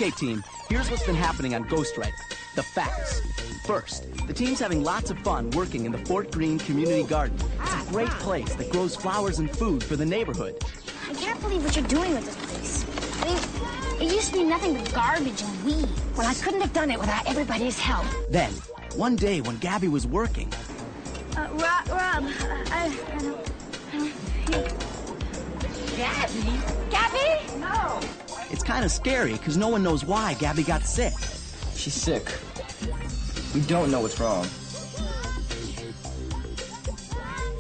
Okay, team, here's what's been happening on Ghostwriter. The facts. First, the team's having lots of fun working in the Fort Greene Community Garden. It's a great place that grows flowers and food for the neighborhood. I can't believe what you're doing with this place. I mean, it used to be nothing but garbage and weed. Well, I couldn't have done it without everybody's help. Then, one day when Gabby was working... Rob, I don't... Gabby? Gabby? No. It's kind of scary because no one knows why Gabby got sick. She's sick. We don't know what's wrong.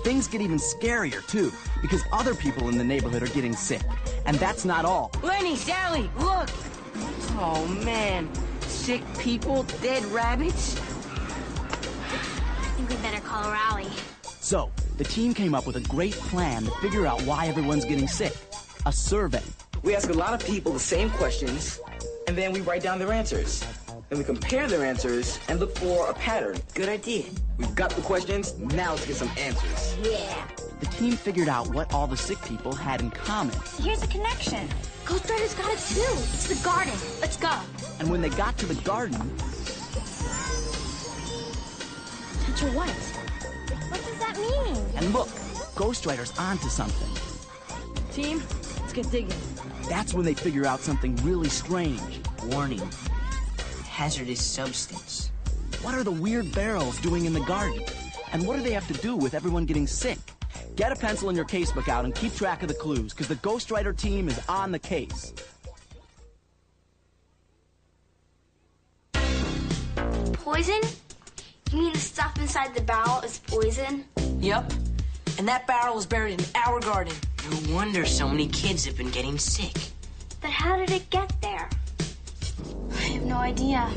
Things get even scarier, too, because other people in the neighborhood are getting sick. And that's not all. Lenny, Sally, look! Oh, man. Sick people, dead rabbits. I think we better call a rally. So, the team came up with a great plan to figure out why everyone's getting sick. A survey. We ask a lot of people the same questions, and then we write down their answers. Then we compare their answers and look for a pattern. Good idea. We've got the questions, now let's get some answers. Yeah. The team figured out what all the sick people had in common. Here's a connection. Ghostwriter's got it too. It's the garden. Let's go. And when they got to the garden... Touch your what? What does that mean? And look, Ghostwriter's onto something. Team, let's get digging. That's when they figure out something really strange. Warning. Hazardous substance. What are the weird barrels doing in the garden? And what do they have to do with everyone getting sick? Get a pencil and your casebook out and keep track of the clues, because the Ghostwriter team is on the case. Poison? You mean the stuff inside the barrel is poison? Yup. And that barrel is buried in our garden. No wonder so many kids have been getting sick. But how did it get there? I have no idea.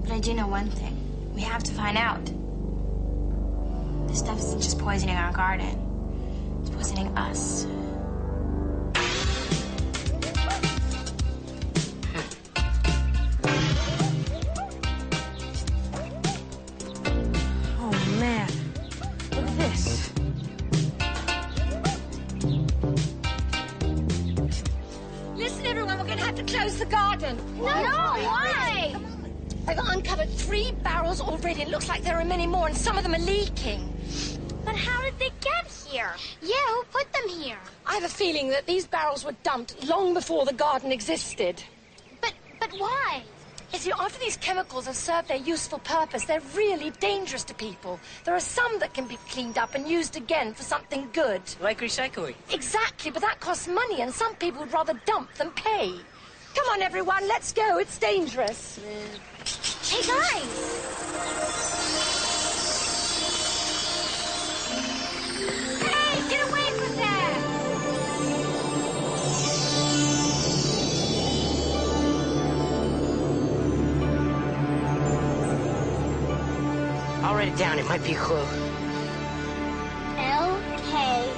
But I do know one thing. We have to find out. This stuff isn't just poisoning our garden. It's poisoning us. Oh, man. Look at this. Listen, everyone, we're going to have to close the garden. No, why? I've uncovered 3 barrels already. It looks like there are many more, and some of them are leaking. But how did they get here? Yeah, who put them here? I have a feeling that these barrels were dumped long before the garden existed. But why? You see, after these chemicals have served their useful purpose, they're really dangerous to people. There are some that can be cleaned up and used again for something good. Like recycling. Exactly, but that costs money, and some people would rather dump than pay. Come on, everyone, let's go. It's dangerous. Hey, guys! Hey, get away from there! I'll write it down. It might be a clue. L.K.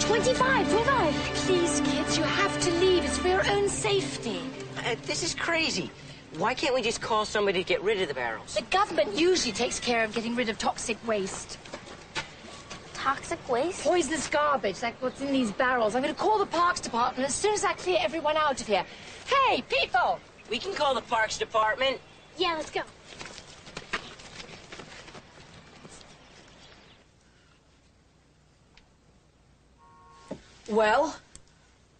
25. Please, kids, you have to leave. It's for your own safety. This is crazy. Why can't we just call somebody to get rid of the barrels? The government usually takes care of getting rid of toxic waste. Toxic waste? Poisonous garbage, like what's in these barrels. I'm going to call the Parks Department as soon as I clear everyone out of here. Hey, people! We can call the Parks Department. Yeah, let's go. Well?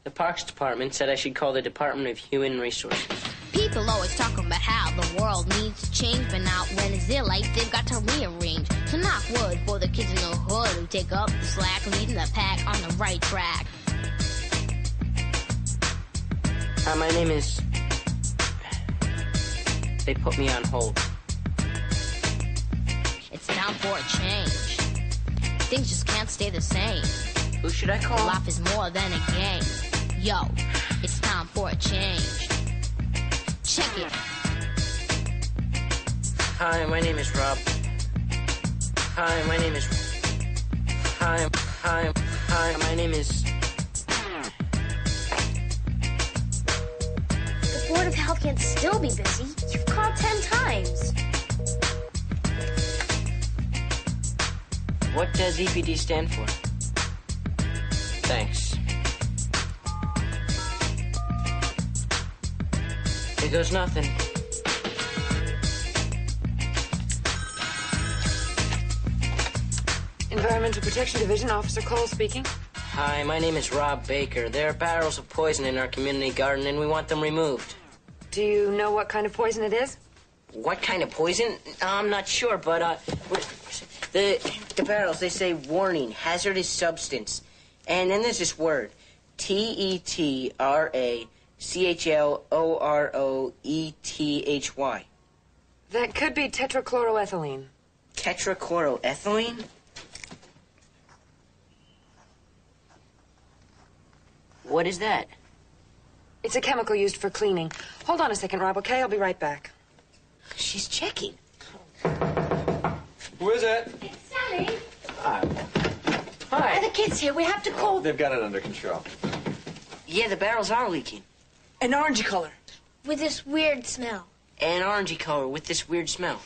The Parks Department said I should call the Department of Human Resources. People always talking about how the world needs to change, but now when it's their life, they've got to rearrange. To knock wood for the kids in the hood who take up the slack, leading the pack on the right track. My name is... They put me on hold. It's time for a change. Things just can't stay the same. Who should I call? Life is more than a game. Yo, it's time for a change. Check it. Hi, my name is Rob. Hi, my name is... Hi, my name is... The Board of Health can't still be busy. You've called 10 times. What does EPD stand for? Thanks. Here goes nothing. Environmental Protection Division, Officer Cole speaking. Hi, my name is Rob Baker. There are barrels of poison in our community garden, and we want them removed. Do you know what kind of poison it is? What kind of poison? I'm not sure, but the barrels, they say warning, hazardous substance. And then there's this word, TETRACHLOROETHY. That could be tetrachloroethylene. Tetrachloroethylene? What is that? It's a chemical used for cleaning. Hold on a second, Rob, okay? I'll be right back. She's checking. Who is it? It's Sally. Hi. Are the kids here? We have to call... They've got it under control. Yeah, the barrels are leaking. An orangey color. With this weird smell. An orangey color with this weird smell.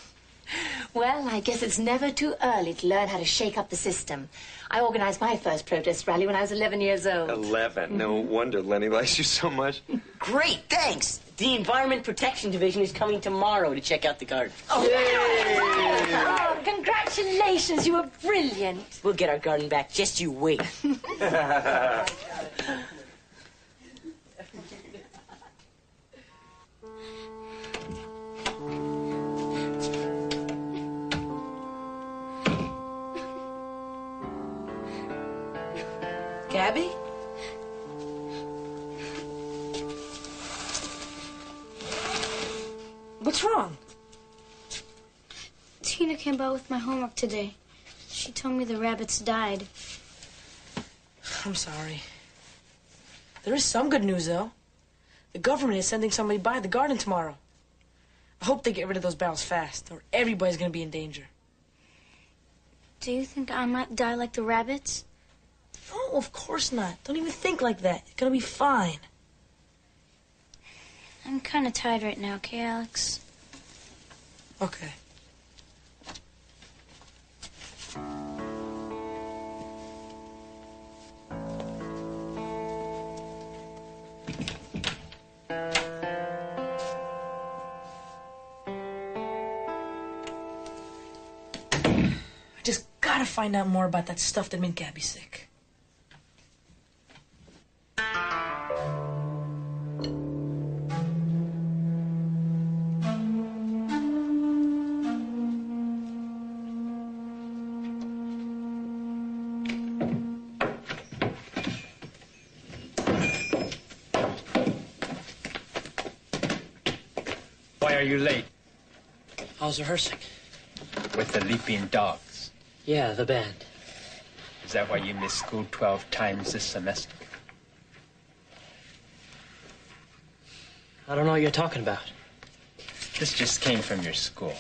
Well, I guess it's never too early to learn how to shake up the system. I organized my first protest rally when I was 11 years old. 11? No wonder Lenny likes you so much. Great, thanks. The Environment Protection Division is coming tomorrow to check out the garden. Oh, congratulations. You were brilliant. We'll get our garden back. Just you wait. Gabby? What's wrong? Tina came by with my homework today. She told me the rabbits died. I'm sorry. There is some good news, though. The government is sending somebody by the garden tomorrow. I hope they get rid of those barrels fast, or everybody's gonna be in danger. Do you think I might die like the rabbits? No, of course not. Don't even think like that. You're gonna be fine. I'm kind of tired right now, okay, Alex? Okay. I just gotta find out more about that stuff that made Gabby sick. Why are you late? I was rehearsing. With the Leaping Dogs. Yeah, the band. Is that why you missed school 12 times this semester? I don't know what you're talking about. This just came from your school.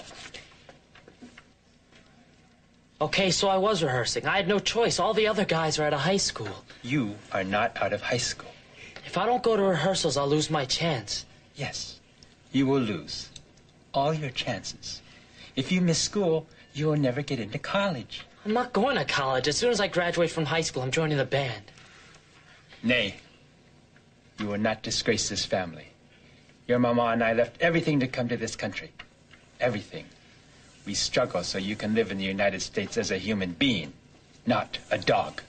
Okay, so I was rehearsing. I had no choice. All the other guys are out of high school. You are not out of high school. If I don't go to rehearsals, I'll lose my chance. Yes, you will lose all your chances. If you miss school, you will never get into college. I'm not going to college. As soon as I graduate from high school, I'm joining the band. Nay, you will not disgrace this family. Your mama and I left everything to come to this country. Everything. We struggle so you can live in the United States as a human being, not a dog.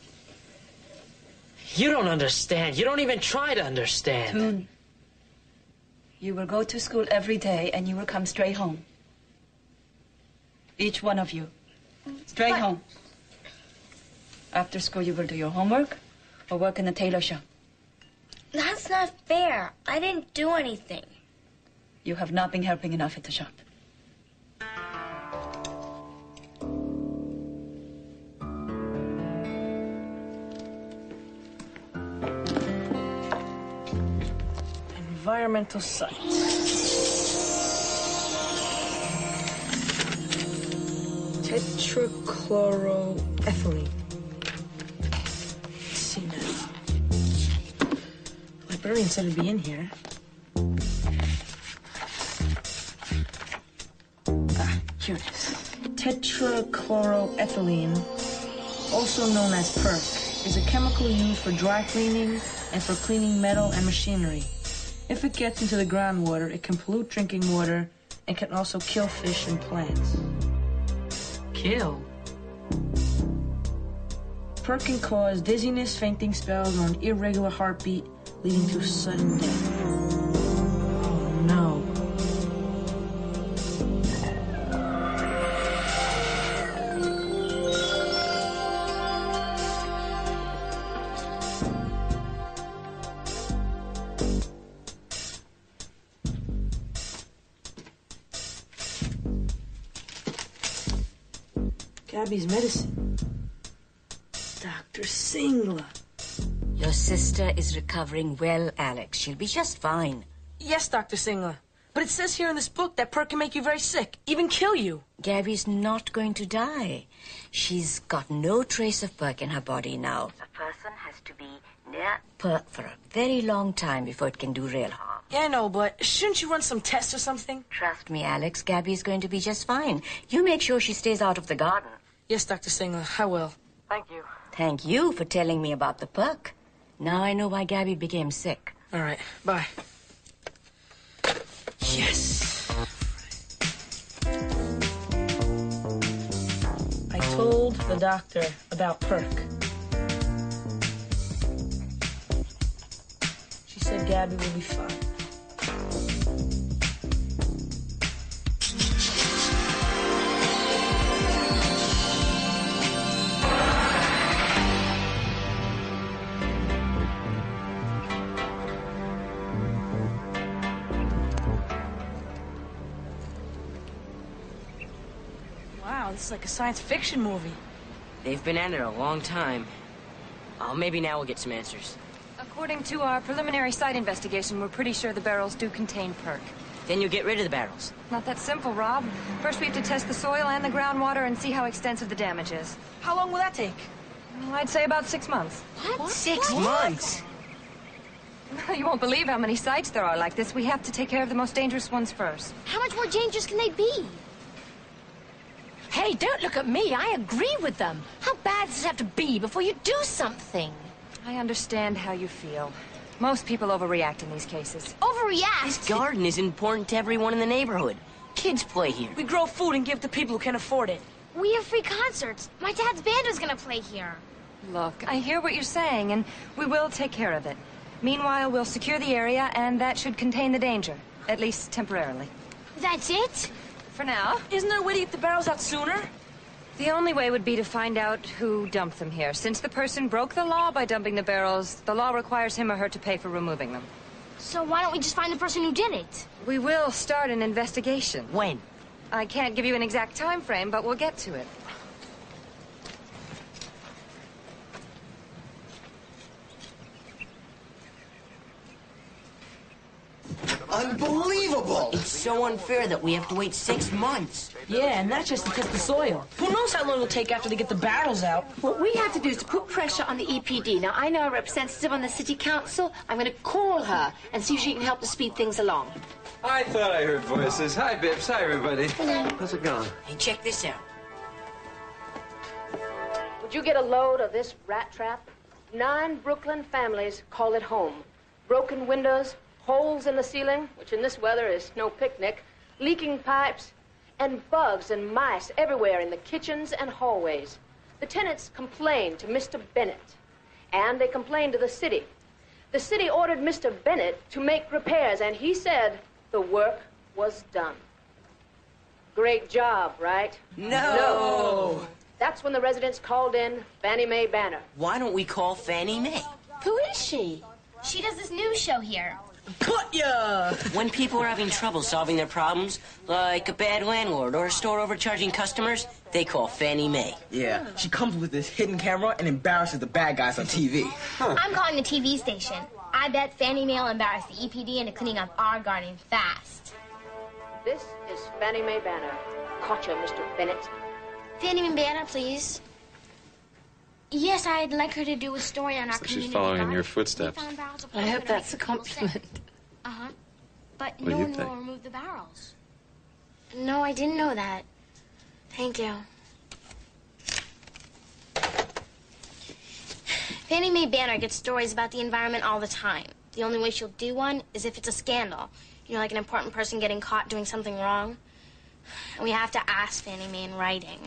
You don't understand. You don't even try to understand. Toon, you will go to school every day and you will come straight home. Each one of you. Straight home. After school, you will do your homework or work in the tailor shop. That's not fair. I didn't do anything. You have not been helping enough at the shop. Environmental science. Tetrachloroethylene. Let's see now. Librarian said it'd be in here. Here it is. Tetrachloroethylene, also known as perc, is a chemical used for dry cleaning and for cleaning metal and machinery. If it gets into the groundwater, it can pollute drinking water and can also kill fish and plants. Kill? PERK can cause dizziness, fainting spells, or an irregular heartbeat, leading to sudden death. Oh, no. Gabby's medicine. Dr. Singla. Your sister is recovering well, Alex. She'll be just fine. Yes, Dr. Singla. But it says here in this book that PERK can make you very sick, even kill you. Gabby's not going to die. She's got no trace of PERK in her body now. A person has to be near PERK for a very long time before it can do real harm. Yeah, I know, but shouldn't you run some tests or something? Trust me, Alex, Gabby's going to be just fine. You make sure she stays out of the garden. Yes, Dr. Singla, I will. Thank you. Thank you for telling me about the PERK. Now I know why Gabby became sick. All right, bye. Yes. I told the doctor about PERK. She said Gabby will be fine. Wow, this is like a science fiction movie. They've been at it a long time. Oh, maybe now we'll get some answers. According to our preliminary site investigation, we're pretty sure the barrels do contain PERK. Then you'll get rid of the barrels. Not that simple, Rob. First, we have to test the soil and the groundwater and see how extensive the damage is. How long will that take? Well, I'd say about 6 months. What? 6 months? You won't believe how many sites there are like this. We have to take care of the most dangerous ones first. How much more dangerous can they be? Hey, don't look at me. I agree with them. How bad does it have to be before you do something? I understand how you feel. Most people overreact in these cases. Overreact? This garden is important to everyone in the neighborhood. Kids play here. We grow food and give to people who can afford it. We have free concerts. My dad's band is gonna play here. Look, I hear what you're saying, and we will take care of it. Meanwhile, we'll secure the area, and that should contain the danger, at least temporarily. That's it? For now. Isn't there a way to get the barrels out sooner? The only way would be to find out who dumped them here. Since the person broke the law by dumping the barrels, the law requires him or her to pay for removing them. So why don't we just find the person who did it? We will start an investigation. When? I can't give you an exact time frame, but we'll get to it. Unbelievable! It's so unfair that we have to wait 6 months. Yeah, and that's just to test the soil. Who knows how long it'll take after they get the barrels out? What we have to do is to put pressure on the EPD. Now, I know a representative on the city council. I'm going to call her and see if she can help to speed things along. I thought I heard voices. Hi, Bibbs. Hi, everybody. Hello. How's it going? Hey, check this out. Would you get a load of this rat trap? 9 Brooklyn families call it home. Broken windows, holes in the ceiling, which in this weather is no picnic, leaking pipes, and bugs and mice everywhere in the kitchens and hallways. The tenants complained to Mr. Bennett, and they complained to the city. The city ordered Mr. Bennett to make repairs, and he said the work was done. Great job, right? No. That's when the residents called in Fannie Mae Banner. Why don't we call Fannie Mae? Who is she? She does this news show here. Put ya! When people are having trouble solving their problems, like a bad landlord or a store overcharging customers, they call Fannie Mae. Yeah, she comes with this hidden camera and embarrasses the bad guys on TV. I'm calling the TV station. I bet Fannie Mae will embarrass the EPD into cleaning up our garden fast. This is Fannie Mae Banner. Caught you, Mr. Bennett. Fannie Mae Banner, please. Yes, I'd like her to do a story on our community. She's following in garden. your footsteps. I hope that's a compliment. Uh-huh. But What do no you one think? will remove the barrels. No, I didn't know that. Thank you. Fannie Mae Banner gets stories about the environment all the time. The only way she'll do one is if it's a scandal. You know, like an important person getting caught doing something wrong. And we have to ask Fannie Mae in writing.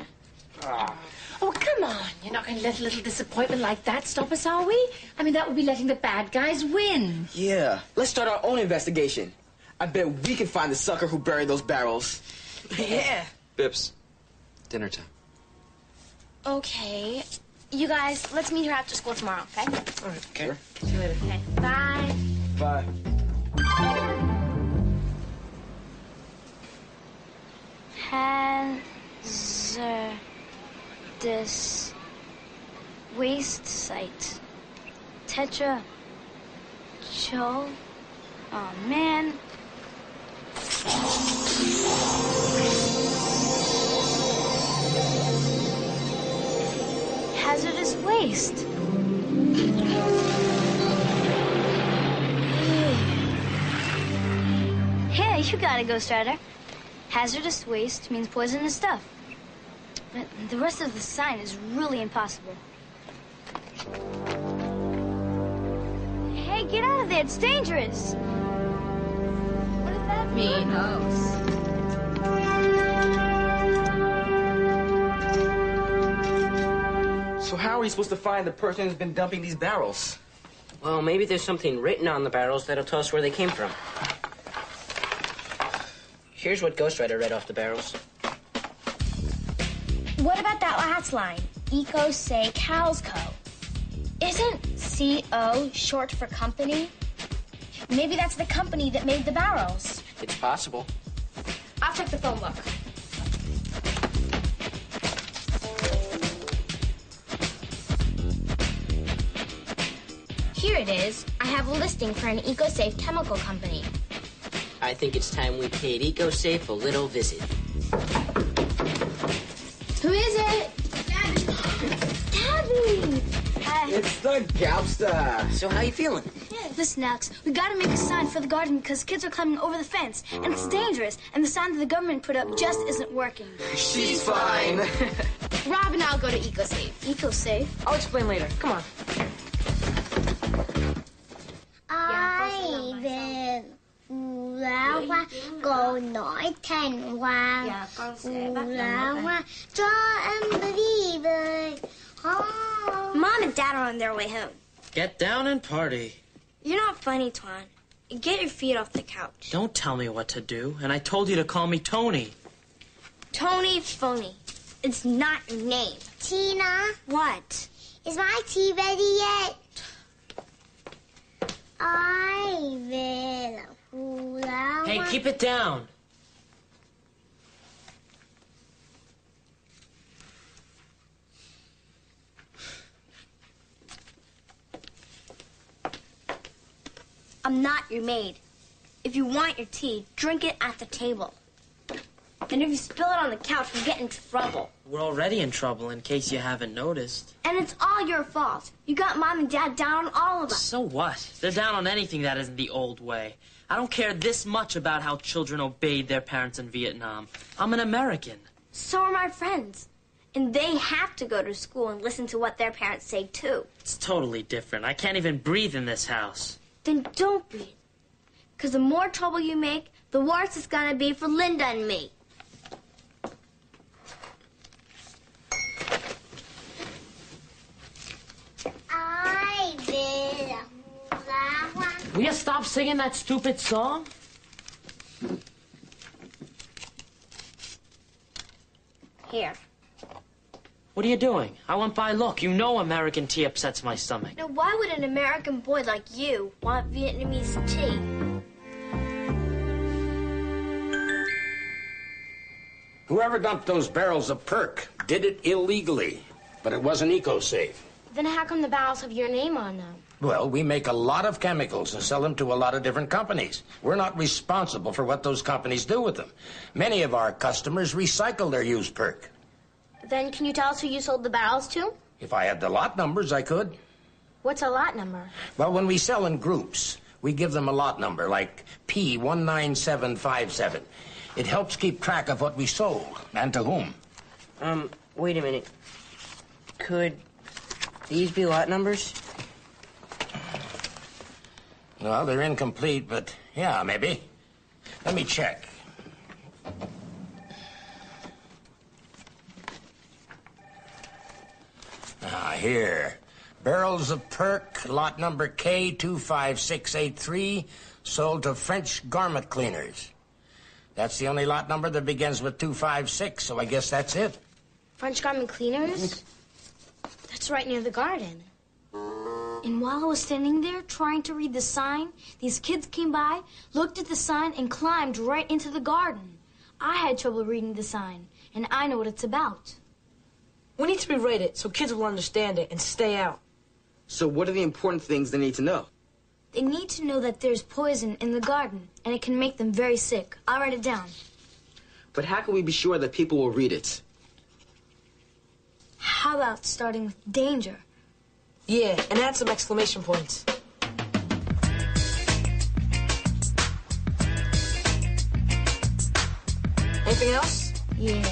Oh, come on. You're not going to let a little disappointment like that stop us, are we? I mean, that would be letting the bad guys win. Yeah, let's start our own investigation. I bet we can find the sucker who buried those barrels. Yeah. Bips, dinner time. Okay. You guys, let's meet her after school tomorrow, okay? All right. Okay. Sure. See you later. Okay. Bye. Bye. Hazardous waste site. Tetra. Cho. Oh, man. Hazardous waste. Hey, you got it, Ghostwriter. Hazardous waste means poisonous stuff. But the rest of the sign is really impossible. Hey, get out of there. It's dangerous. What does that mean? So how are we supposed to find the person who's been dumping these barrels? Well, maybe there's something written on the barrels that'll tell us where they came from. Here's what Ghostwriter read off the barrels. What about that last line? Eco Say Cows Co. Isn't CO short for company? Maybe that's the company that made the barrels. It's possible. I'll check the phone book. Here it is. I have a listing for an EcoSafe chemical company. I think it's time we paid EcoSafe a little visit. Who is it? Gabby! Hi. It's the Gapster. So how you feeling? Listen, Alex, we gotta make a sign for the garden because kids are climbing over the fence, and it's dangerous, and the sign that the government put up just isn't working. She's fine. Rob and I'll go to EcoSafe. EcoSafe? I'll explain later. Come on. I will lá hoa cô nổi thành hoa lá hoa cho em đi về. Mom and Dad are on their way home. Get down and party. You're not funny, Twan. Get your feet off the couch. Don't tell me what to do. And I told you to call me Tony. Tony Phony. It's not your name. Tina, What? is my tea ready yet? I will lá Hey, hoa. keep it down. I'm not your maid. If you want your tea, drink it at the table. And if you spill it on the couch, we'll get in trouble. We're already in trouble in case you haven't noticed. And it's all your fault. You got Mom and Dad down on all of us. So what? They're down on anything that isn't the old way. I don't care this much about how children obeyed their parents in Vietnam. I'm an American. So are my friends. And they have to go to school and listen to what their parents say, too. It's totally different. I can't even breathe in this house. Then don't breathe. Because the more trouble you make, the worse it's gonna be for Linda and me. I will lá hoa. Will you stop singing that stupid song? Here. What are you doing? I went by. Look, you know American tea upsets my stomach. Now, why would an American boy like you want Vietnamese tea? Whoever dumped those barrels of perk did it illegally, but it wasn't eco-safe. Then how come the barrels have your name on them? Well, we make a lot of chemicals and sell them to a lot of different companies. We're not responsible for what those companies do with them. Many of our customers recycle their used perk. Then can you tell us who you sold the barrels to? If I had the lot numbers, I could. What's a lot number? Well, when we sell in groups, we give them a lot number, like P19757. It helps keep track of what we sold and to whom. Wait a minute. Could these be lot numbers? Well, they're incomplete, but yeah, maybe. Let me check. Here. Barrels of Perk, lot number K25683, sold to French garment cleaners. That's the only lot number that begins with 256, so I guess that's it. French garment cleaners? That's right near the garden. And while I was standing there trying to read the sign, these kids came by, looked at the sign, and climbed right into the garden. I had trouble reading the sign, and I know what it's about. We need to rewrite it so kids will understand it and stay out. So what are the important things they need to know? They need to know that there's poison in the garden, and it can make them very sick. I'll write it down. But how can we be sure that people will read it? How about starting with danger? Yeah, and add some exclamation points. Anything else? Yeah.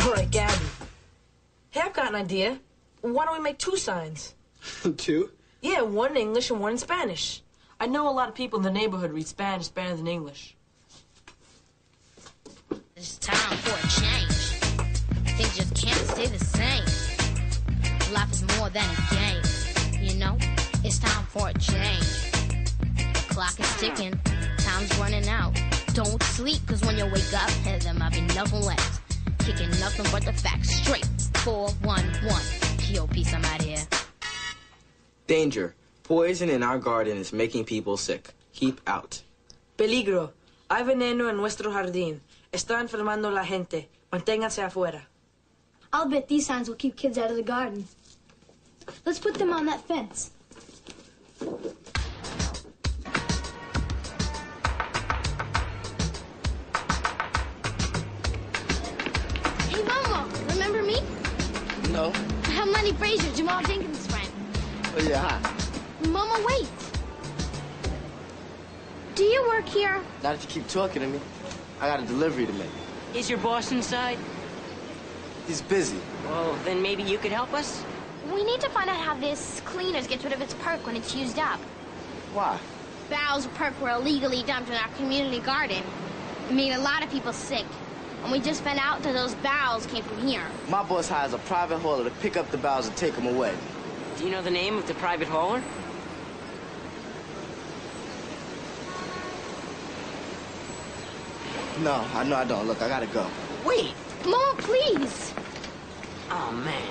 All right, Gabby. Hey, I've got an idea. Why don't we make 2 signs? 2? Yeah, one in English and one in Spanish. I know a lot of people in the neighborhood read Spanish better than English. It's time for a change. Things just can't stay the same. Life is more than a game, you know? It's time for a change. The clock is ticking, time's running out. Don't sleep, cause when you wake up, there might be nothing left. Kicking nothing but the facts straight. 411. Yo, peace, I'm out here. Danger. Poison in our garden is making people sick. Keep out. Peligro. Hay veneno en nuestro jardín. Está enfermando la gente. Manténganse afuera. I'll bet these signs will keep kids out of the garden. Let's put them on that fence. Hey, Momo, remember me? No. I'm Lenny Frazier, Jamal Jenkins' friend. Oh, yeah, hi. Momo, wait. Do you work here? Not if you keep talking to me. I got a delivery to make. Is your boss inside? He's busy. Well, then maybe you could help us? We need to find out how this cleaners gets rid of its perk when it's used up. Why? Barrels of perk were illegally dumped in our community garden. It made a lot of people sick. And we just found out that those barrels came from here. My boss hires a private hauler to pick up the barrels and take them away. Do you know the name of the private hauler? No, I don't. Look, I gotta go. Wait. Momo, please. Oh, man.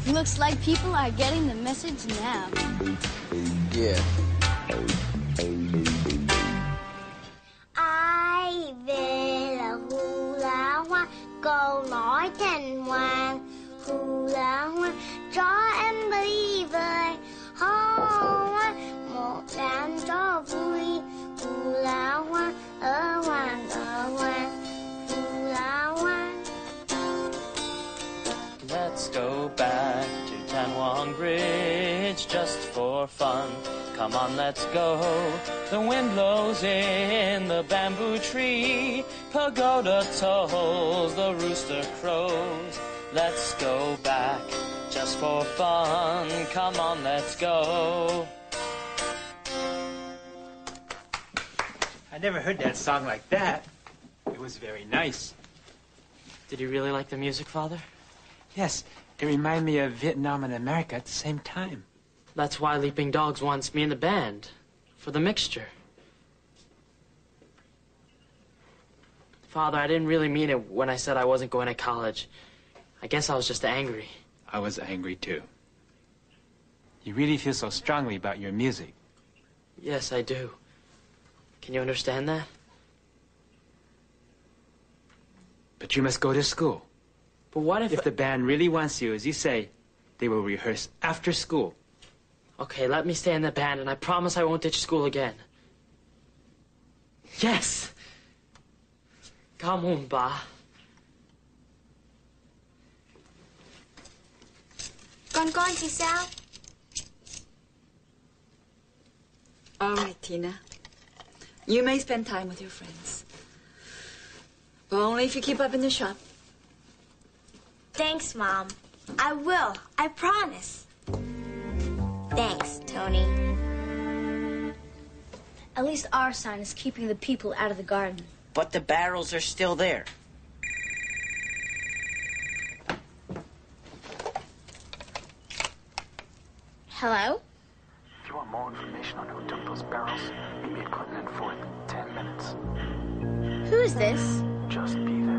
Looks like people are getting the message now. Yeah. Ai về là hula hoa, câu nói thành hoàng. Hula hoa, cho em đi về. Hoa, một đám cho vui. Hula hoa, ở hoàng, ở hoàng. Hula hoa. Let's go back to Tan Quang Bridge just for fun. Come on, let's go. The wind blows in the bamboo tree. Pagoda tolls, the rooster crows. Let's go back just for fun. Come on, let's go. I never heard that song like that. It was very nice. Did you really like the music, Father? Yes, it reminded me of Vietnam and America at the same time. That's why Leaping Dogs wants me in the band. For the mixture. Father, I didn't really mean it when I said I wasn't going to college. I guess I was just angry. I was angry too. You really feel so strongly about your music. Yes, I do. Can you understand that? But you must go to school. But what If the band really wants you, as you say, they will rehearse after school. Okay, let me stay in the band, and I promise I won't ditch school again. Yes! Come on, ba. Gone, si Sal. All right, Tina. You may spend time with your friends. But only if you keep up in the shop. Thanks, Mom. I will. I promise. Thanks, Tony. At least our sign is keeping the people out of the garden. But the barrels are still there. Hello? If you want more information on who took those barrels, meet me at Clinton and 4th. 10 minutes. Who is this? Just be there.